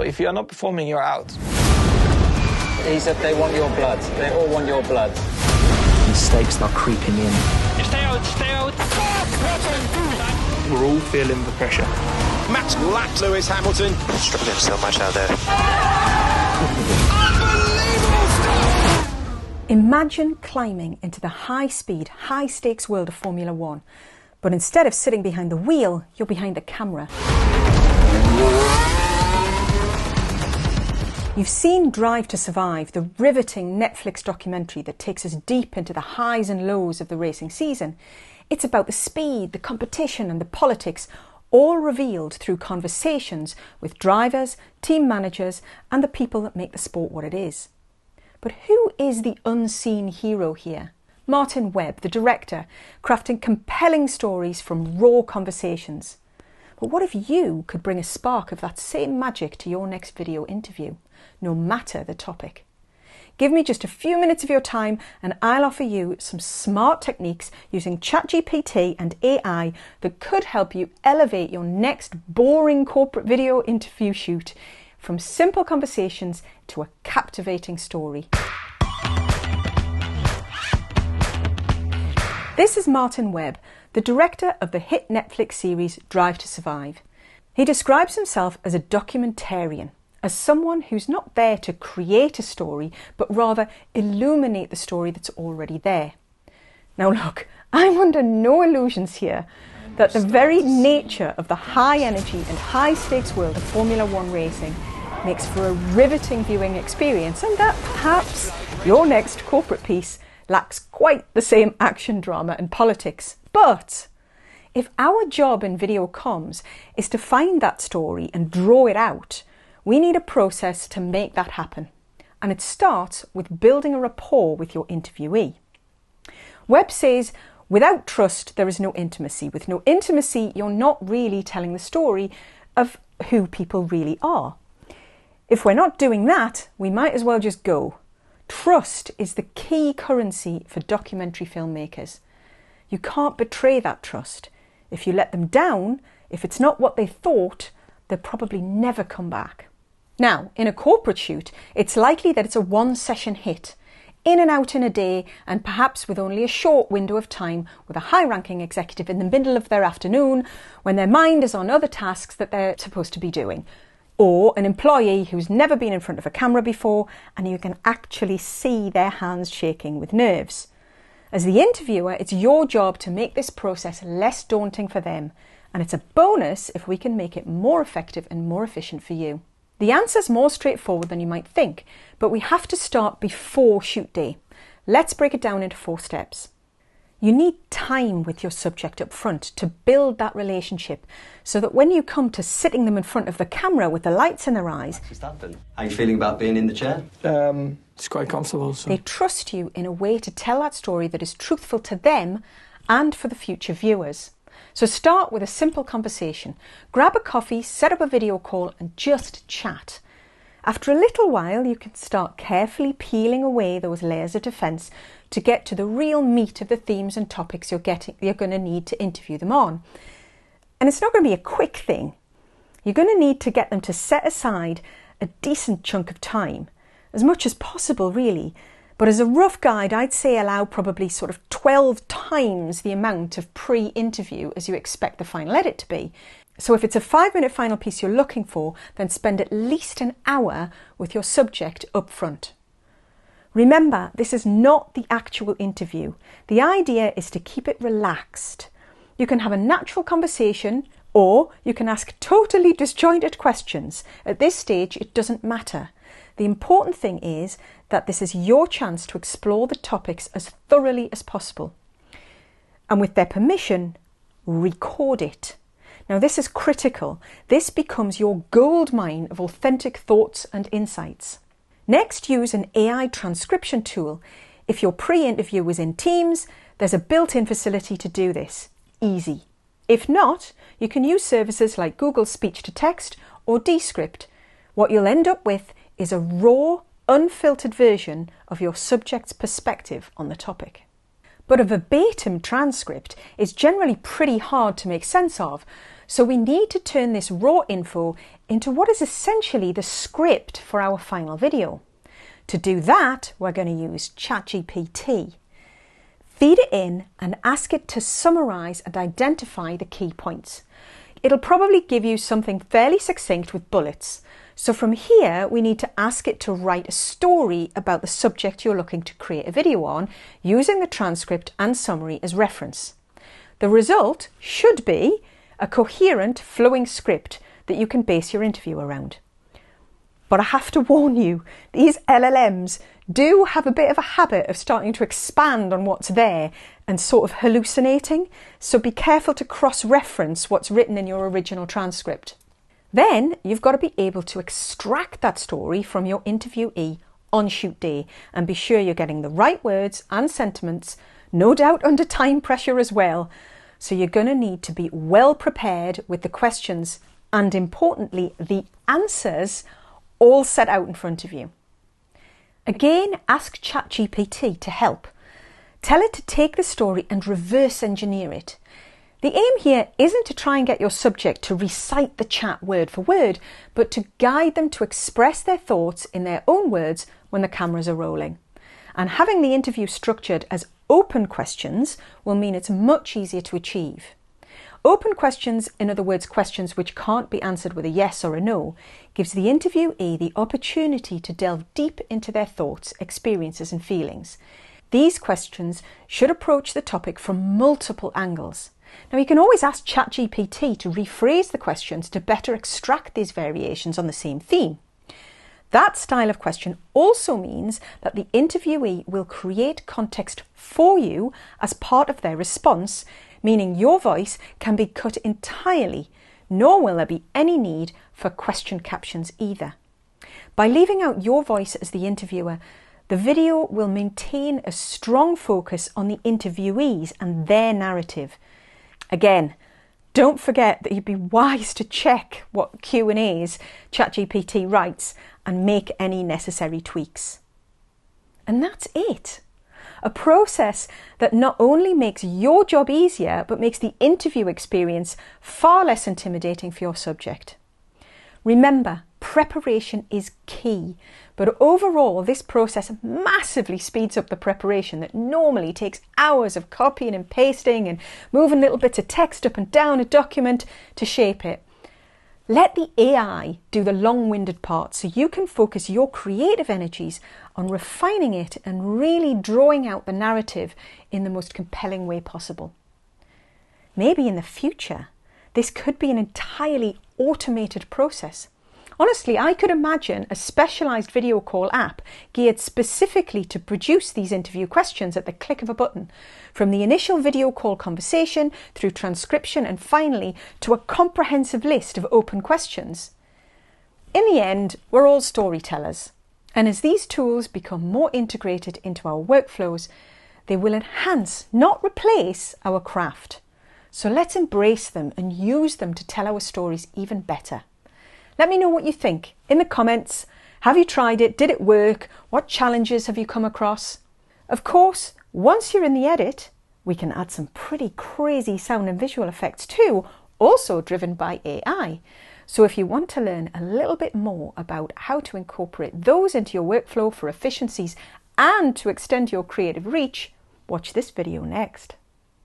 If you're not performing, you're out. He said they want your blood. They all want your blood. Mistakes start creeping in. Stay out, stay out. We're all feeling the pressure. Matt lapped Lewis Hamilton. Struggling so much out there. Unbelievable stuff! Imagine climbing into the high-speed, high-stakes world of Formula One, but instead of sitting behind the wheel, you're behind the camera. You've seen Drive to Survive, the riveting Netflix documentary that takes us deep into the highs and lows of the racing season. It's about the speed, the competition and the politics, all revealed through conversations with drivers, team managers and the people that make the sport what it is. But who is the unseen hero here? Martin Webb, the director, crafting compelling stories from raw conversations. But what if you could bring a spark of that same magic to your next video interview, no matter the topic? Give me just a few minutes of your time and I'll offer you some smart techniques using ChatGPT and AI that could help you elevate your next boring corporate video interview shoot from simple conversations to a captivating story. This is Martin Webb, the director of the hit Netflix series Drive to Survive. He describes himself as a documentarian, as someone who's not there to create a story, but rather illuminate the story that's already there. Now look, I'm under no illusions here that the very nature of the high energy and high stakes world of Formula One racing makes for a riveting viewing experience, and that perhaps your next corporate piece lacks quite the same action, drama and politics. But if our job in video comms is to find that story and draw it out, we need a process to make that happen. And it starts with building a rapport with your interviewee. Webb says, without trust, there is no intimacy. With no intimacy, you're not really telling the story of who people really are. If we're not doing that, we might as well just go. Trust is the key currency for documentary filmmakers. You can't betray that trust. If you let them down, if it's not what they thought, they'll probably never come back. Now, in a corporate shoot, it's likely that it's a one-session hit, in and out in a day, and perhaps with only a short window of time with a high-ranking executive in the middle of their afternoon when their mind is on other tasks that they're supposed to be doing. Or an employee who's never been in front of a camera before and you can actually see their hands shaking with nerves. As the interviewer, it's your job to make this process less daunting for them, and it's a bonus if we can make it more effective and more efficient for you. The answer's more straightforward than you might think, but we have to start before shoot day. Let's break it down into 4 steps. You need time with your subject up front to build that relationship so that when you come to sitting them in front of the camera with the lights in their eyes, How are you feeling about being in the chair? It's quite comfortable. So. they trust you in a way to tell that story that is truthful to them and for the future viewers. So start with a simple conversation. Grab a coffee, set up a video call and just chat. After a little while, you can start carefully peeling away those layers of defence to get to the real meat of the themes and topics you're going to need to interview them on. And it's not going to be a quick thing. You're going to need to get them to set aside a decent chunk of time, as much as possible really. But as a rough guide, I'd say allow probably sort of 12 times the amount of pre-interview as you expect the final edit to be. So if it's a 5-minute final piece you're looking for, then spend at least an hour with your subject up front. Remember, this is not the actual interview. The idea is to keep it relaxed. You can have a natural conversation or you can ask totally disjointed questions. At this stage, it doesn't matter. The important thing is that this is your chance to explore the topics as thoroughly as possible. And with their permission, record it. Now this is critical. This becomes your goldmine of authentic thoughts and insights. Next, use an AI transcription tool. If your pre-interview was in Teams, there's a built-in facility to do this. Easy. If not, you can use services like Google Speech to Text or Descript. What you'll end up with is a raw, unfiltered version of your subject's perspective on the topic. But a verbatim transcript is generally pretty hard to make sense of, So we need to turn this raw info into what is essentially the script for our final video. To do that, we're going to use ChatGPT. Feed it in and ask it to summarise and identify the key points. It'll probably give you something fairly succinct with bullets. So from here, we need to ask it to write a story about the subject you're looking to create a video on, using the transcript and summary as reference. The result should be a coherent, flowing script that you can base your interview around. But I have to warn you, these LLMs do have a bit of a habit of starting to expand on what's there and sort of hallucinating, so be careful to cross-reference what's written in your original transcript. Then you've got to be able to extract that story from your interviewee on shoot day and be sure you're getting the right words and sentiments, no doubt under time pressure as well. So you're going to need to be well prepared with the questions and, importantly, the answers all set out in front of you. Again, ask ChatGPT to help. Tell it to take the story and reverse engineer it. The aim here isn't to try and get your subject to recite the chat word for word, but to guide them to express their thoughts in their own words when the cameras are rolling. And having the interview structured as open questions will mean it's much easier to achieve. Open questions, in other words, questions which can't be answered with a yes or a no, gives the interviewee the opportunity to delve deep into their thoughts, experiences and feelings. These questions should approach the topic from multiple angles. Now, you can always ask ChatGPT to rephrase the questions to better extract these variations on the same theme. That style of question also means that the interviewee will create context for you as part of their response, meaning your voice can be cut entirely, nor will there be any need for question captions either. By leaving out your voice as the interviewer, the video will maintain a strong focus on the interviewees and their narrative. Again, don't forget that you'd be wise to check what Q&As ChatGPT writes and make any necessary tweaks. And that's it. A process that not only makes your job easier, but makes the interview experience far less intimidating for your subject. Remember, preparation is key, but overall this process massively speeds up the preparation that normally takes hours of copying and pasting and moving little bits of text up and down a document to shape it. Let the AI do the long-winded part so you can focus your creative energies on refining it and really drawing out the narrative in the most compelling way possible. Maybe in the future, this could be an entirely automated process. Honestly, I could imagine a specialised video call app geared specifically to produce these interview questions at the click of a button, from the initial video call conversation through transcription and finally to a comprehensive list of open questions. In the end, we're all storytellers, and as these tools become more integrated into our workflows, they will enhance, not replace, our craft. So let's embrace them and use them to tell our stories even better. Let me know what you think in the comments. Have you tried it? Did it work? What challenges have you come across? Of course, once you're in the edit, we can add some pretty crazy sound and visual effects too, also driven by AI. So if you want to learn a little bit more about how to incorporate those into your workflow for efficiencies and to extend your creative reach, watch this video next.